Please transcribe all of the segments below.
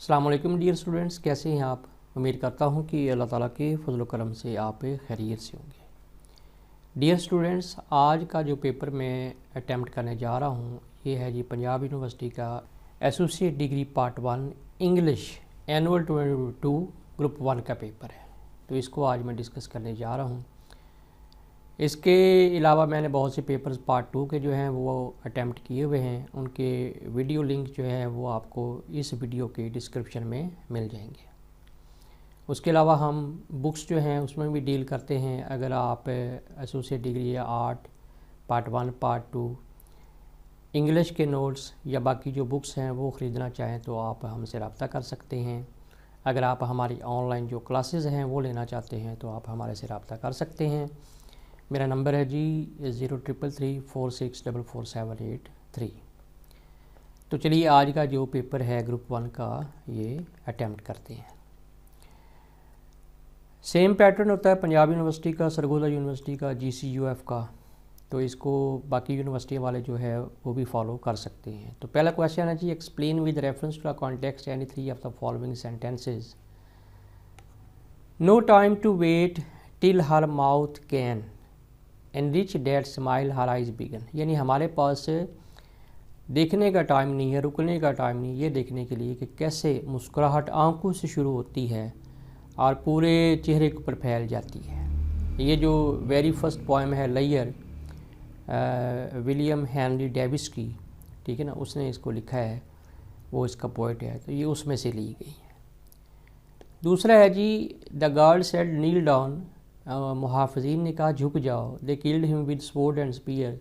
अस्सलाम वालेकुम dear students, कैसे हैं आप। उम्मीद करता हूं कि अल्लाह ताला के फजल करम से आप खैरियत से होंगे। डियर स्टूडेंट्स, आज का जो पेपर मैं अटैम्प्ट करने जा रहा हूं ये है जी पंजाब यूनिवर्सिटी का associate degree part 1 English annual 2022 group 1 का पेपर है। तो इसको आज मैं डिस्कस करने जा रहा हूं। इसके अलावा मैंने बहुत से पेपर्स पार्ट 2 के जो हैं वो अटैम्प्ट किए हुए हैं। उनके वीडियो लिंक जो है वो आपको इस वीडियो के डिस्क्रिप्शन में मिल जाएंगे। उसके अलावा हम बुक्स जो हैं उसमें भी डील करते हैं। अगर आप एसोसिएट डिग्री या आर्ट पार्ट 1 पार्ट 2 इंग्लिश के नोट्स या बाकी जो बुक्स हैं वो ख़रीदना चाहें तो आप हमसे रब्ता कर सकते हैं। अगर आप हमारी ऑनलाइन जो क्लासेस हैं वो लेना चाहते हैं तो आप हमारे से रब्ता कर सकते हैं। मेरा नंबर है जी 0333464478 तो चलिए आज का जो पेपर है ग्रुप 1 का ये अटैम्प्ट करते हैं। सेम पैटर्न होता है पंजाब यूनिवर्सिटी का, सरगोदा यूनिवर्सिटी का, GCUF का। तो इसको बाकी यूनिवर्सिटी वाले जो है वो भी फॉलो कर सकते हैं। तो पहला क्वेश्चन है जी, explain with reference to the context any 3 of the following sentences. No time to wait till her mouth can enrich that smile her eyes began. यानी हमारे पास देखने का टाइम नहीं है, रुकने का टाइम नहीं, ये देखने के लिए कि कैसे मुस्कुराहट आंखों से शुरू होती है और पूरे चेहरे के ऊपर फैल जाती है। ये जो वेरी फर्स्ट पोएम है लेयर विलियम हेनरी डेविस की, ठीक है ना, उसने इसको लिखा है, वो इसका पोइट है, तो ये उसमें से ली गई है। दूसरा है जी, the girl said kneel down, मुहाफ़िज़ीन ने कहा झुक जाओ। They killed him with sword and spear,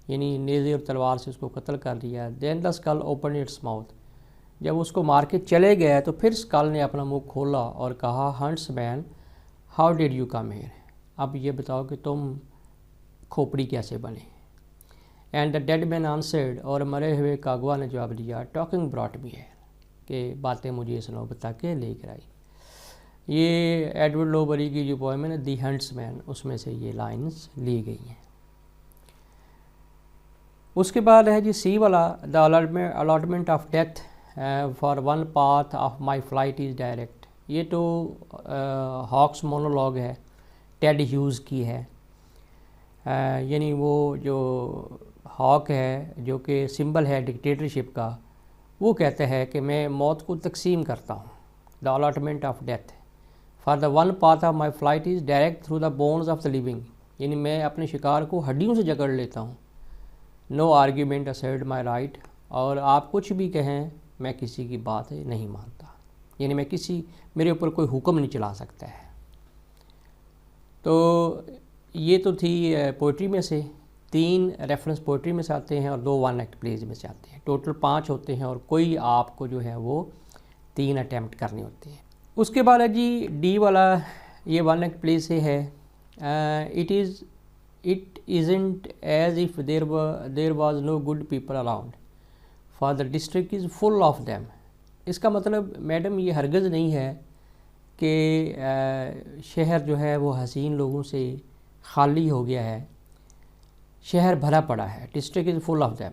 यानी नेज़े और तलवार से उसको कत्ल कर दिया। Then the skull open its mouth, जब उसको मार के चले गए तो फिर स्कल ने अपना मुंह खोला और कहा hunts man how did you come here, अब ये बताओ कि तुम खोपड़ी कैसे बने। And the dead man answered, और मरे हुए कागवा ने जवाब दिया टॉकिंग ब्रॉट मी है, कि बातें मुझे इस नौबत के लेकर आई। ये एडवर्ड लोबरी की जो पोएम है ना दी हंट्समैन, उसमें से ये लाइंस ली गई हैं। उसके बाद है जी सी वाला, the allotment of death for one path of my flight is direct. ये तो हॉक्स मोनोलॉग है, टेड ह्यूज़ की है। यानी वो जो हॉक है जो कि सिंबल है डिक्टेटरशिप का, वो कहता है कि मैं मौत को तकसीम करता हूँ। The allotment of death for the one path of my flight is direct through the bones of the living, यानी मैं अपने शिकार को हड्डियों से जकड़ लेता हूँ। No argument assert my right, और आप कुछ भी कहें मैं किसी की बात नहीं मानता, यानी मैं मेरे ऊपर कोई हुक्म नहीं चला सकता है। तो ये तो थी पोइट्री में से, 3 रेफरेंस पोइट्री में से आते हैं और 2 वन एक्ट प्लेज में से आते हैं। टोटल 5 होते हैं और कोई आपको जो है वो 3 अटैम्प्ट करने होते हैं। उसके बाद है जी डी वाला, ये वन एक्ट प्ले से है। It isn't as if there was no good people around for the district is full of them. इसका मतलब मैडम ये हरगज़ नहीं है कि शहर जो है वो हसीन लोगों से खाली हो गया है, शहर भरा पड़ा है। District is full of them.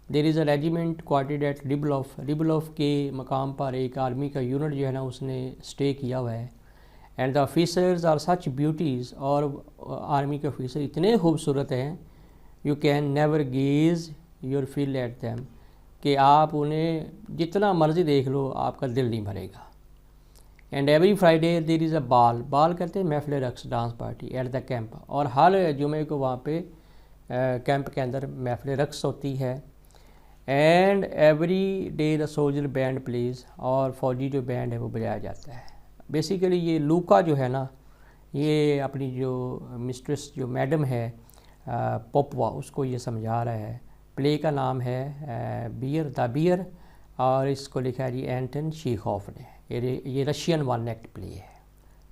There is a regiment quartered at Ribloff के मकाम पर एक आर्मी का यूनिट जो है ना उसने स्टे किया हुआ है। And the officers are such beauties, और आर्मी के ऑफिसर इतने खूबसूरत हैं, you can never gaze your fill at them, कि आप उन्हें जितना मर्ज़ी देख लो आपका दिल नहीं भरेगा। And every Friday there is a ball कहते हैं महफिल रक्स dance party at the camp, और हर जुमे को वहाँ पे कैंप के अंदर महफिल रक्स होती है। And every day the soldier band plays, और फौजी जो बैंड है वो बजाया जाता है। बेसिकली ये लूका जो है ना, ये अपनी जो मिस्ट्रेस जो मैडम है पोपवा, उसको ये समझा रहा है। प्ले का नाम है बियर, और इसको लिखा है जी एंटन चेखोव ने। ये रशियन वन एक्ट प्ले है।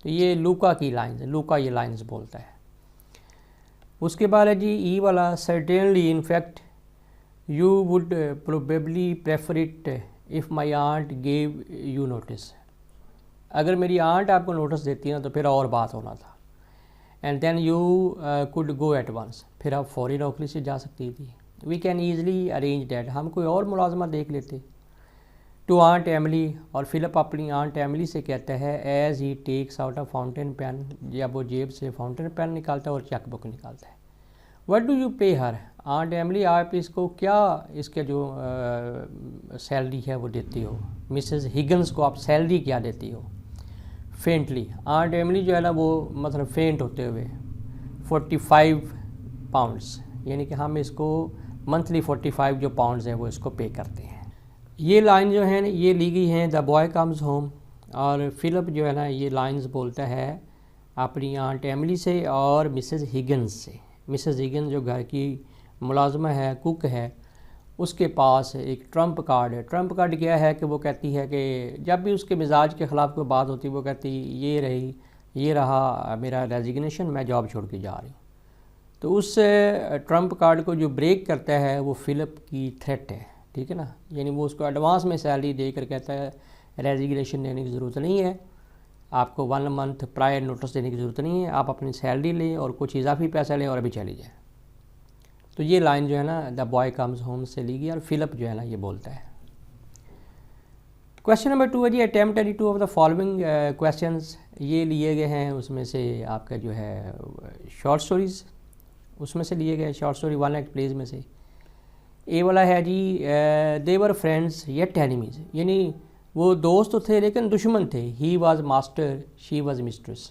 तो ये लूका की लाइन्स, लूका ये लाइन्स बोलता है। उसके बाद है जी ई वाला, certainly in fact you would probably prefer it if my aunt gave you notice. अगर मेरी आंट आपको नोटिस देती ना तो फिर और बात होना था। And then you could go at once, फिर आप फौरी नौकरी से जा सकती थी। We can easily arrange that, हम कोई और मुलाजमा देख लेते। टू आंट एमिली, और फिलिप अपनी आंट एमिली से कहता है as he takes out a fountain pen, जब वो जेब से फाउंटेन पेन निकालता है और चेक बुक निकालता है। व्हाट डू यू पे हर, आंट एमिली आप इसको क्या इसके जो सैलरी है वो देती हो, मिसेस हिगन्स को आप सैलरी क्या देती हो। फेंटली, आंट एमिली जो है ना वो मतलब फेंट होते हुए 45 पाउंड्स, यानी कि हम इसको मंथली 45 जो पाउंड्स हैं वो इसको पे करते हैं। ये लाइन जो है ये ली गई हैं द बॉय कम्स होम, और फिलिप जो है ना ये लाइंस बोलता है अपनी आंट एमिली से और मिसेस हिगन्स से। मिसेस हिगन्स जो घर की मुलाजमा है, कुक है, उसके पास एक ट्रम्प कार्ड है। ट्रम्प कार्ड क्या है कि वो कहती है कि जब भी उसके मिजाज के ख़िलाफ़ कोई बात होती है वो कहती ये रहा मेरा रेजिग्नेशन, मैं जॉब छोड़ के जा रही हूँ। तो उस ट्रम्प कार्ड को जो ब्रेक करता है वो फिलिप की थ्रेट है, ठीक है ना, यानी वो उसको एडवांस में सैलरी देकर कहता है रेजिग्नेशन देने की ज़रूरत नहीं है, आपको 1 मंथ प्रायर नोटिस देने की ज़रूरत नहीं है, आप अपनी सैलरी लें और कुछ इजाफी पैसा लें और अभी चली जाए। तो ये लाइन जो है ना द बॉय कम्स होम से ली गई और फिलिप जो है ना ये बोलता है। क्वेश्चन नंबर 2 है जी, attempt any two of the following questions, ये लिए गए हैं उसमें से आपका जो है शॉर्ट स्टोरीज़, उसमें से लिए गए शॉर्ट स्टोरी 1 एक्ट प्लेज में से। ए वाला है जी दे वर फ्रेंड्स येट एनिमीज़, यानी वो दोस्त तो थे लेकिन दुश्मन थे। He was master she was mistress,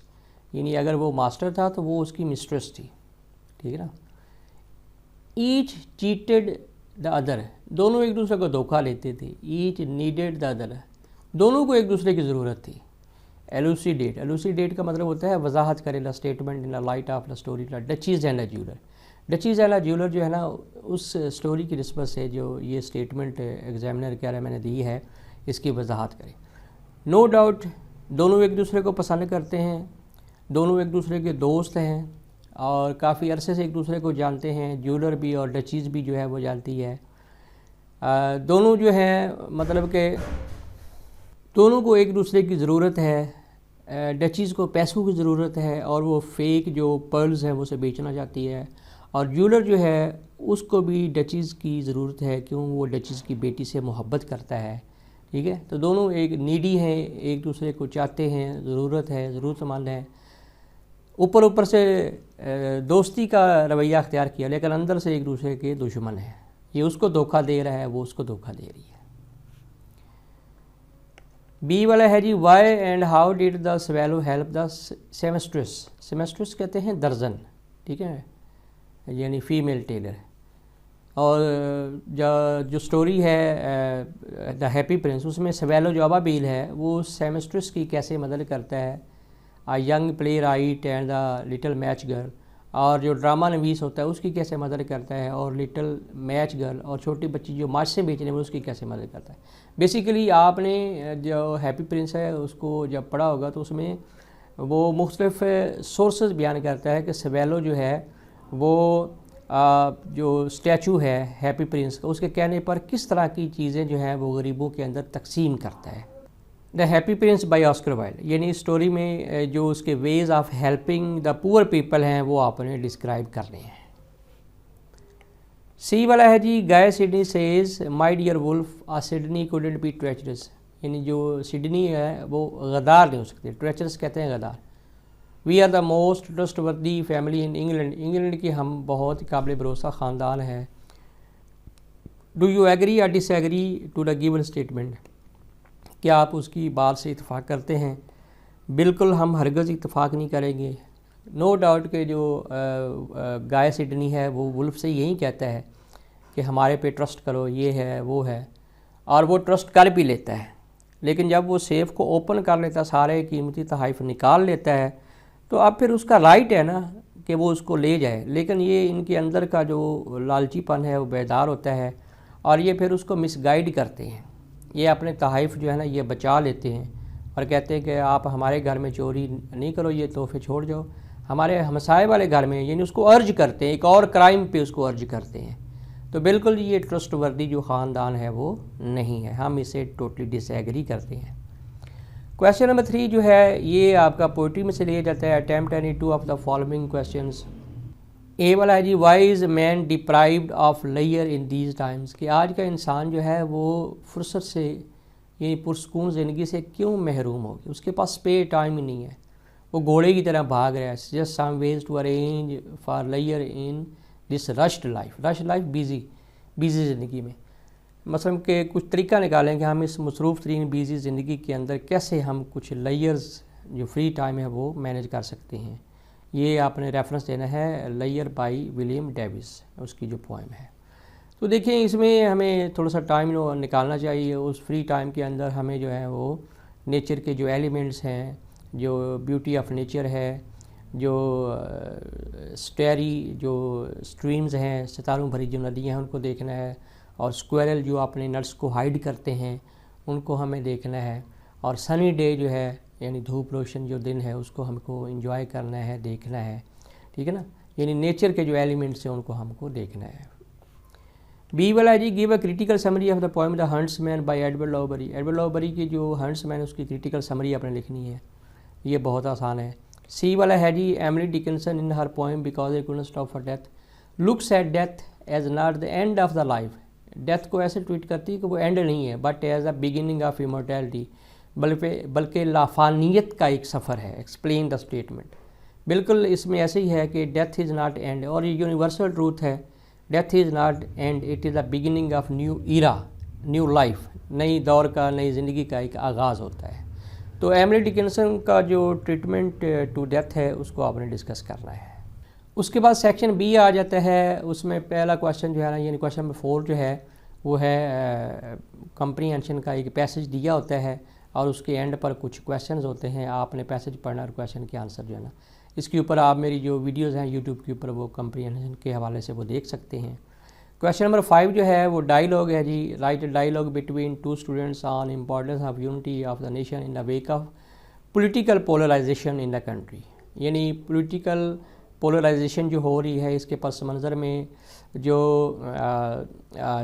यानी अगर वो मास्टर था तो वो उसकी मिस्ट्रेस थी, ठीक है ना। ईच चीटेड द अदर, दोनों एक दूसरे को धोखा लेते थे। ईच नीडेड द अदर, दोनों को एक दूसरे की ज़रूरत थी। एलूसीडेट, एलूसीडेट का मतलब होता है वजाहत करे, the statement in the light of the story duchess and the jeweller. Duchess and the jeweller जो है ना उस स्टोरी की निस्बत से जो ये स्टेटमेंट एग्जामिनर कह रहा है मैंने दी है, इसकी वजाहत करें। नो डाउट दोनों एक दूसरे को पसंद करते हैं, दोनों एक दूसरे के दोस्त हैं और काफ़ी अरसे से एक दूसरे को जानते हैं। ज्वेलर भी और डचीज़ भी जो है वो जानती है। दोनों जो है मतलब कि दोनों को एक दूसरे की ज़रूरत है। डचीज़ को पैसों की ज़रूरत है और वो फेक जो पर्ल्स हैं वो उसे बेचना चाहती है, और ज्वेलर जो है उसको भी डचीज़ की ज़रूरत है, क्यों वो डचीज़ की बेटी से मोहब्बत करता है, ठीक है। तो दोनों एक नीडी हैं, एक दूसरे को चाहते हैं, ज़रूरत है, ज़रूरतमंद है। ऊपर से दोस्ती का रवैया अख्तियार किया लेकिन अंदर से एक दूसरे के दुश्मन है। ये उसको धोखा दे रहा है, वो उसको धोखा दे रही है। बी वाला है जी why and how did the swallow help the seamstress. Seamstress कहते हैं दर्जन, ठीक है, यानी फीमेल टेलर। और जो स्टोरी है द हैप्पी प्रिंस, उसमें स्वेलो जो अबाबील है वो सेमेस्ट्रेस की कैसे मदद करता है। A young playwright and the little match girl, और जो ड्रामा नवीस होता है उसकी कैसे मदद करता है, और लिटिल मैच गर्ल और छोटी बच्ची जो मार्च से बेचने में उसकी कैसे मदद करता है। बेसिकली आपने जो हैप्पी प्रिंस है उसको जब पढ़ा होगा तो उसमें वो मुख्तलिफ सोर्सेज बयान करता है कि स्वेलो जो है वो जो स्टैचू है हैप्पी प्रिंस का, उसके कहने पर किस तरह की चीज़ें जो हैं वो गरीबों के अंदर तकसीम करता है। The happy prince by Oscar Wilde, यानी इस स्टोरी में जो उसके ways of helping the poor people हैं वो आपने डिस्क्राइब करने हैं। सी वाला है जी Guy Sidney says my dear Wolf a Sidney couldn't be treacherous, यानी जो सिडनी है वो गदार नहीं हो सकती। ट्रेचरस कहते हैं गदार। We are the most trustworthy family in England, England की हम बहुत काबिल भरोसा ख़ानदान है। डू यू एग्री या disagree to the given statement, क्या आप उसकी बात से इत्तेफाक करते हैं। बिल्कुल हम हरगज़ इत्तेफाक नहीं करेंगे। नो डाउट कि जो गाय सिडनी है वो वुल्फ से यही कहता है कि हमारे पे ट्रस्ट करो, ये है वो है, और वो ट्रस्ट कर भी लेता है। लेकिन जब वो सेफ़ को ओपन कर लेता है, सारे कीमती तहाइफ निकाल लेता है, तो अब फिर उसका राइट है ना कि वो उसको ले जाए। लेकिन ये इनके अंदर का जो लालचीपन है वो बेदार होता है और ये फिर उसको मिसगाइड करते हैं। ये अपने तहाइफ जो है ना ये बचा लेते हैं और कहते हैं कि आप हमारे घर में चोरी नहीं करो, ये तोहफे छोड़ जाओ हमारे हमसाए वाले घर में, यानी उसको अर्ज करते हैं, एक और क्राइम पे उसको अर्ज करते हैं। तो बिल्कुल ये ट्रस्टवर्दी जो ख़ानदान है वो नहीं है, हम इसे टोटली डिसएग्री करते हैं। क्वेश्चन नंबर 3 जो है ये आपका पोइट्री में से लिया जाता है। Attempt any two of the following questions. A वाला है जी why is man deprived of लेयर इन दीज टाइम्स, कि आज का इंसान जो है वो फुर्सत से ये पुरस्कून ज़िंदगी से क्यों महरूम होगी? उसके पास स्पेयर टाइम ही नहीं है, वो घोड़े की तरह भाग रहा है। Just some ways to arrange for लेयर in this rushed life. Rushed life busy ज़िंदगी में मसलन के कुछ तरीका निकालें कि हम इस मसरूफ़ तरीन बिज़ी ज़िंदगी के अंदर कैसे हम कुछ लेयर्स जो फ्री टाइम है वो मैनेज कर सकते हैं। ये आपने रेफरेंस देना है लेयर बाय विलियम डेविस, उसकी जो पोएम है। तो देखें इसमें हमें थोड़ा सा टाइम निकालना चाहिए। उस फ्री टाइम के अंदर हमें जो है वो नेचर के जो एलिमेंट्स हैं, जो ब्यूटी ऑफ नेचर है, जो स्टेरी जो स्ट्रीम्स हैं, सितारों भरी जो नदियाँ हैं उनको देखना है, और स्क्वायरल जो अपने नट्स को हाइड करते हैं उनको हमें देखना है, और सनी डे जो है यानी धूप रोशन जो दिन है उसको हमको एंजॉय करना है, देखना है, ठीक है ना। यानी नेचर के जो एलिमेंट्स हैं उनको हमको देखना है। बी वाला है जी, give a critical summary of the poem the huntsman by Edward Lowbury. Edward Lowbury की जो हंट्समैन उसकी क्रिटिकल समरी आपने लिखनी है, ये बहुत आसान है। सी वाला है जी, Emily Dickinson in her poem because I couldn't stop for death looks at death as not the end of the life. Death को ऐसे ट्रीट करती है कि वो एंड नहीं है, but as a beginning of immortality, बल्कि लाफानियत का एक सफ़र है। Explain the statement. बिल्कुल इसमें ऐसे ही है कि डेथ इज़ नॉट एंड, और ये यूनिवर्सल ट्रूथ है, death is not end, it is the beginning of new era, new life, नई दौर का, नई ज़िंदगी का एक आगाज़ होता है। तो एमिली डिकिंसन का जो ट्रीटमेंट टू डेथ है उसको आपने डिस्कस करना है। उसके बाद सेक्शन बी आ जाता है। उसमें पहला क्वेश्चन जो है ना, यानी क्वेश्चन नंबर 4 जो है वो है कंप्रीहेंशन का एक पैसेज दिया होता है और उसके एंड पर कुछ क्वेश्चंस होते हैं। आपने पैसेज पढ़ना और क्वेश्चन के आंसर जो है ना, इसके ऊपर आप मेरी जो वीडियोज़ हैं यूट्यूब के ऊपर वो कंप्रीहेंशन के हवाले से वो देख सकते हैं। क्वेश्चन नंबर 5 जो है वो डायलॉग है जी। Write a dialogue between two students on importance of unity of the nation in the wake of political polarisation in the country. यानी पॉलिटिकल पोलराइजेशन जो हो रही है इसके पस मंज़र में जो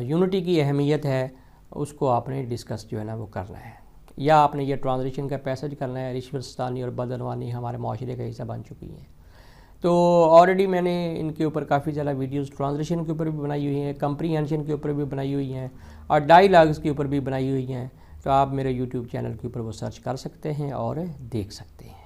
यूनिटी की अहमियत है उसको आपने डिस्कस जो है ना वो करना है, या आपने ये ट्रांसलेशन का पैसेज करना है। रिश्वतस्तानी और बदनवानी हमारे माशरे का हिस्सा बन चुकी हैं। तो ऑलरेडी मैंने इनके ऊपर काफ़ी ज़्यादा वीडियोस ट्रांसलेशन के ऊपर भी बनाई हुई हैं, कंप्रीहेंशन के ऊपर भी बनाई हुई हैं, और डायलॉग्स के ऊपर भी बनाई हुई हैं। तो आप मेरे यूट्यूब चैनल के ऊपर वो सर्च कर सकते हैं और देख सकते हैं।